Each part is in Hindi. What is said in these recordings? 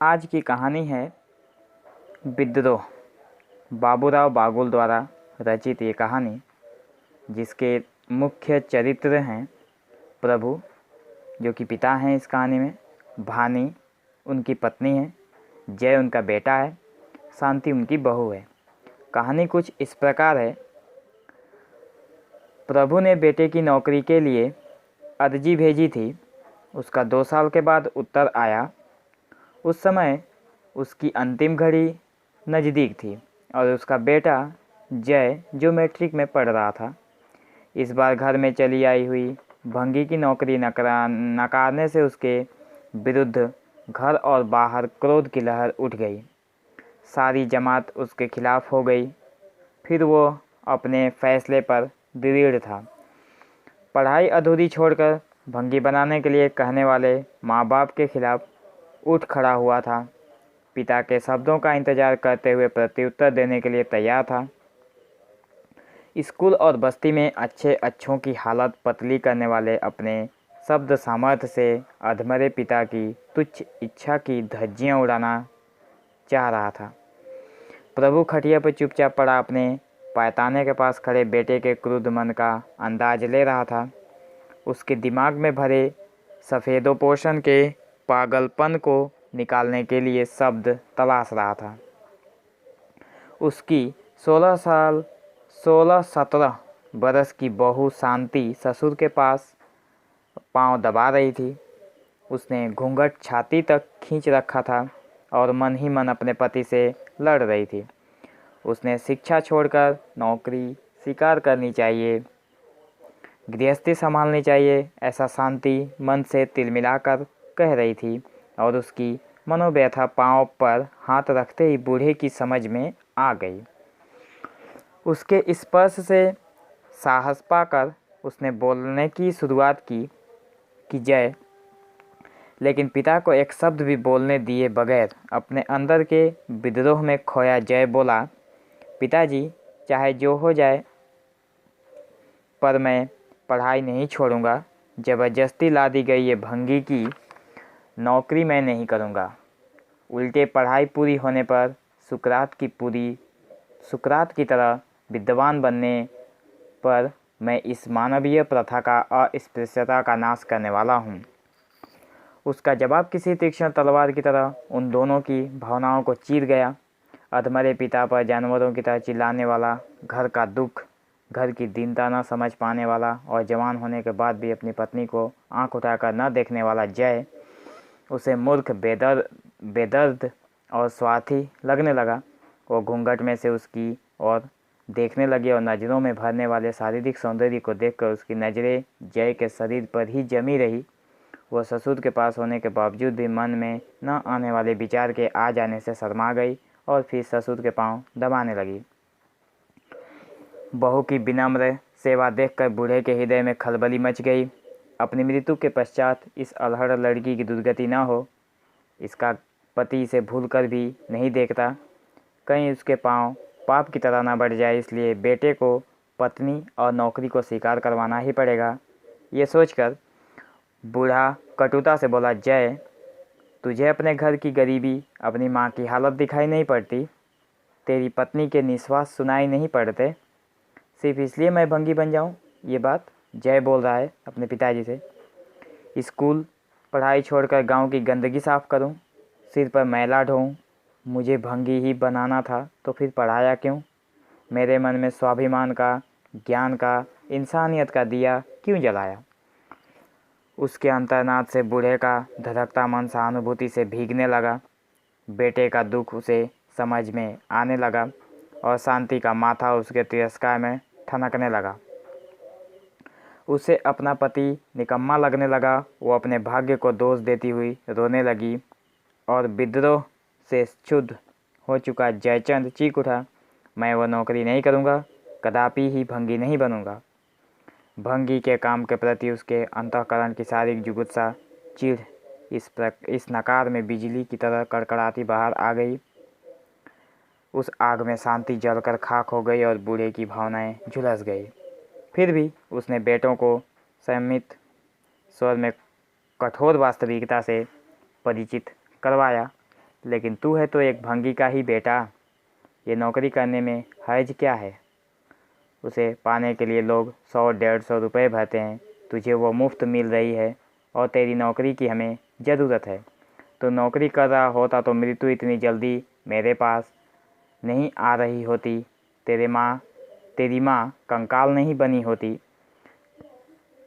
आज की कहानी है विद्रोह। बाबूराव बागुल द्वारा रचित ये कहानी, जिसके मुख्य चरित्र हैं प्रभु जो कि पिता हैं इस कहानी में, भानी उनकी पत्नी है, जय उनका बेटा है, शांति उनकी बहू है। कहानी कुछ इस प्रकार है। प्रभु ने बेटे की नौकरी के लिए अर्जी भेजी थी। उसका 2 साल के बाद उत्तर आया। उस समय उसकी अंतिम घड़ी नज़दीक थी और उसका बेटा जय, जो मैट्रिक में पढ़ रहा था, इस बार घर में चली आई हुई भंगी की नौकरी नकारने से उसके विरुद्ध घर और बाहर क्रोध की लहर उठ गई। सारी जमात उसके खिलाफ हो गई। फिर वो अपने फैसले पर दृढ़ था। पढ़ाई अधूरी छोड़कर भंगी बनाने के लिए कहने वाले माँ बाप के खिलाफ उठ खड़ा हुआ था। पिता के शब्दों का इंतजार करते हुए प्रत्युत्तर देने के लिए तैयार था। स्कूल और बस्ती में अच्छों की हालत पतली करने वाले अपने शब्द सामर्थ्य से अधमरे पिता की तुच्छ इच्छा की धज्जियां उड़ाना चाह रहा था। प्रभु खटिया पर चुपचाप पड़ा अपने पैताने के पास खड़े बेटे के क्रुद्ध मन का अंदाज ले रहा था। उसके दिमाग में भरे सफ़ेदोपोषण के पागलपन को निकालने के लिए शब्द तलाश रहा था। उसकी 16-17 बरस की बहू शांति ससुर के पास पांव दबा रही थी। उसने घूंघट छाती तक खींच रखा था और मन ही मन अपने पति से लड़ रही थी। उसने शिक्षा छोड़कर नौकरी स्वीकार करनी चाहिए, गृहस्थी संभालनी चाहिए, ऐसा शांति मन से तिलमिलाकर कह रही थी। और उसकी मनोव्यथा पांव पर हाथ रखते ही बूढ़े की समझ में आ गई। उसके स्पर्श से साहस पाकर उसने बोलने की शुरुआत की कि जय, लेकिन पिता को एक शब्द भी बोलने दिए बगैर अपने अंदर के विद्रोह में खोया जय बोला, पिताजी, चाहे जो हो जाए पर मैं पढ़ाई नहीं छोड़ूंगा। ज़बरदस्ती ला दी गई ये भंगी की नौकरी मैं नहीं करूंगा। उल्टे पढ़ाई पूरी होने पर सुकरात की तरह विद्वान बनने पर मैं इस मानवीय प्रथा का अस्पृश्यता का नाश करने वाला हूँ। उसका जवाब किसी तीक्ष्ण तलवार की तरह उन दोनों की भावनाओं को चीर गया। अधमरे पिता पर जानवरों की तरह चिल्लाने वाला, घर का दुख, घर की दीनता न समझ पाने वाला और जवान होने के बाद भी अपनी पत्नी को आंख उठाकर न देखने वाला जय उसे मूर्ख, बेदर्द और स्वार्थी लगने लगा। वो घूंघट में से उसकी ओर देखने लगी और नज़रों में भरने वाले शारीरिक सौंदर्य को देखकर उसकी नज़रें जय के शरीर पर ही जमी रही। वो ससुर के पास होने के बावजूद भी मन में न आने वाले विचार के आ जाने से शर्मा गई और फिर ससुर के पांव दबाने लगी। बहू की विनम्र सेवा देखकर बूढ़े के हृदय में खलबली मच गई। अपनी मृत्यु के पश्चात इस अल्हड़ लड़की की दुर्गति न हो, इसका पति इसे भूलकर भी नहीं देखता। कहीं उसके पांव पाप की तरह न बढ़ जाए, इसलिए बेटे को पत्नी और नौकरी को स्वीकार करवाना ही पड़ेगा। ये सोचकर बूढ़ा कटुता से बोला, जय, तुझे अपने घर की गरीबी, अपनी माँ की हालत दिखाई नहीं पड़ती? तेरी पत्नी के निश्वास सुनाई नहीं पड़ते? सिर्फ इसलिए मैं भंगी बन जाऊँ? ये बात जय बोल रहा है अपने पिताजी से। स्कूल पढ़ाई छोड़कर गांव की गंदगी साफ़ करूं, सिर पर मैला ढोऊं? मुझे भंगी ही बनाना था तो फिर पढ़ाया क्यों? मेरे मन में स्वाभिमान का, ज्ञान का, इंसानियत का दिया क्यों जलाया? उसके अंतर्नाद से बूढ़े का धधकता मन सहानुभूति से भीगने लगा। बेटे का दुख उसे समझ में आने लगा और शांति का माथा उसके तिरस्कार में ठनकने लगा। उसे अपना पति निकम्मा लगने लगा। वो अपने भाग्य को दोष देती हुई रोने लगी और विद्रोह से क्षुब्ध हो चुका जयचंद चीख उठा, मैं वो नौकरी नहीं करूँगा, कदापि ही भंगी नहीं बनूँगा। भंगी के काम के प्रति उसके अंतःकरण की शारीरिक जुगुप्सा, चिढ़ इस नकार में बिजली की तरह कड़कड़ाती बाहर आ गई। उस आग में शांति जलकर खाक हो गई और बूढ़े की भावनाएं झुलस गई। फिर भी उसने बेटों को संयमित स्वर में कठोर वास्तविकता से परिचित करवाया। लेकिन तू है तो एक भंगी का ही बेटा, ये नौकरी करने में हर्ज क्या है? उसे पाने के लिए लोग 100-150 रुपये भरते हैं, तुझे वो मुफ्त मिल रही है और तेरी नौकरी की हमें ज़रूरत है। तो नौकरी कर रहा होता तो मृत्यु इतनी जल्दी मेरे पास नहीं आ रही होती, तेरी माँ कंकाल नहीं बनी होती।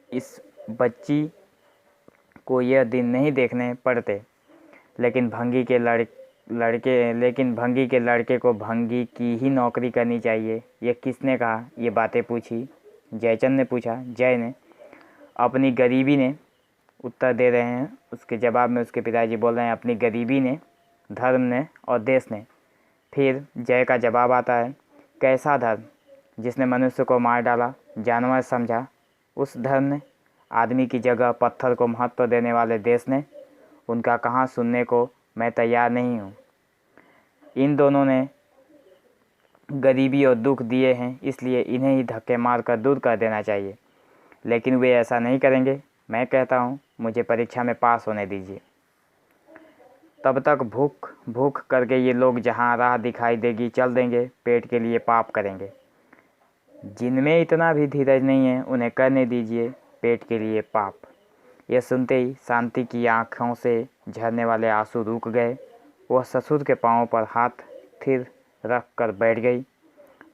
इस बच्ची को यह दिन नहीं देखने पड़ते, लेकिन भंगी के लड़के को भंगी की ही नौकरी करनी चाहिए। ये किसने कहा? ये बातें पूछी जयचंद ने पूछा। जय ने अपनी गरीबी ने उत्तर दे रहे हैं। उसके जवाब में उसके पिताजी बोल रहे हैं अपनी गरीबी ने, धर्म ने और देश ने। फिर जय का जवाब आता है, कैसा धर्म? जिसने मनुष्य को मार डाला, जानवर समझा, उस धर्म ने। आदमी की जगह पत्थर को महत्व देने वाले देश ने। उनका कहाँ सुनने को मैं तैयार नहीं हूँ। इन दोनों ने गरीबी और दुख दिए हैं, इसलिए इन्हें ही धक्के मार कर दूर कर देना चाहिए, लेकिन वे ऐसा नहीं करेंगे। मैं कहता हूँ मुझे परीक्षा में पास होने दीजिए, तब तक भूख भूख करके ये लोग जहाँ राह दिखाई देगी चल देंगे, पेट के लिए पाप करेंगे। जिनमें इतना भी धीरज नहीं है उन्हें करने दीजिए पेट के लिए पाप। यह सुनते ही शांति की आँखों से झरने वाले आंसू रुक गए। वह ससुर के पाँव पर हाथ थिर रख कर बैठ गई।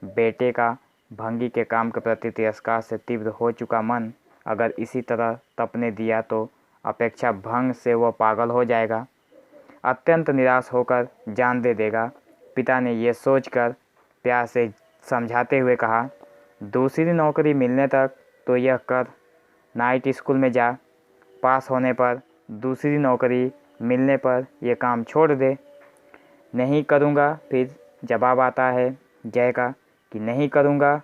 बेटे का भंगी के काम के प्रति तिरस्कार से तीव्र हो चुका मन अगर इसी तरह तपने दिया तो अपेक्षा भंग से वह पागल हो जाएगा, अत्यंत निराश होकर जान दे देगा। पिता ने यह सोचकर प्यार से समझाते हुए कहा, दूसरी नौकरी मिलने तक तो यह कर, नाइट स्कूल में जा, पास होने पर दूसरी नौकरी मिलने पर यह काम छोड़ दे। नहीं करूँगा। फिर जवाब आता है जय का कि नहीं करूँगा,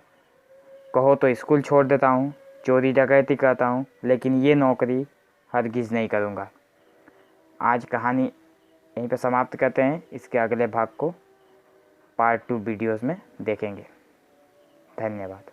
कहो तो स्कूल छोड़ देता हूँ, चोरी डकैती करता हूँ, लेकिन ये नौकरी हरगिज़ नहीं करूँगा। आज कहानी यहीं पर समाप्त करते हैं। इसके अगले भाग को पार्ट 2 वीडियोज़ में देखेंगे। धन्यवाद।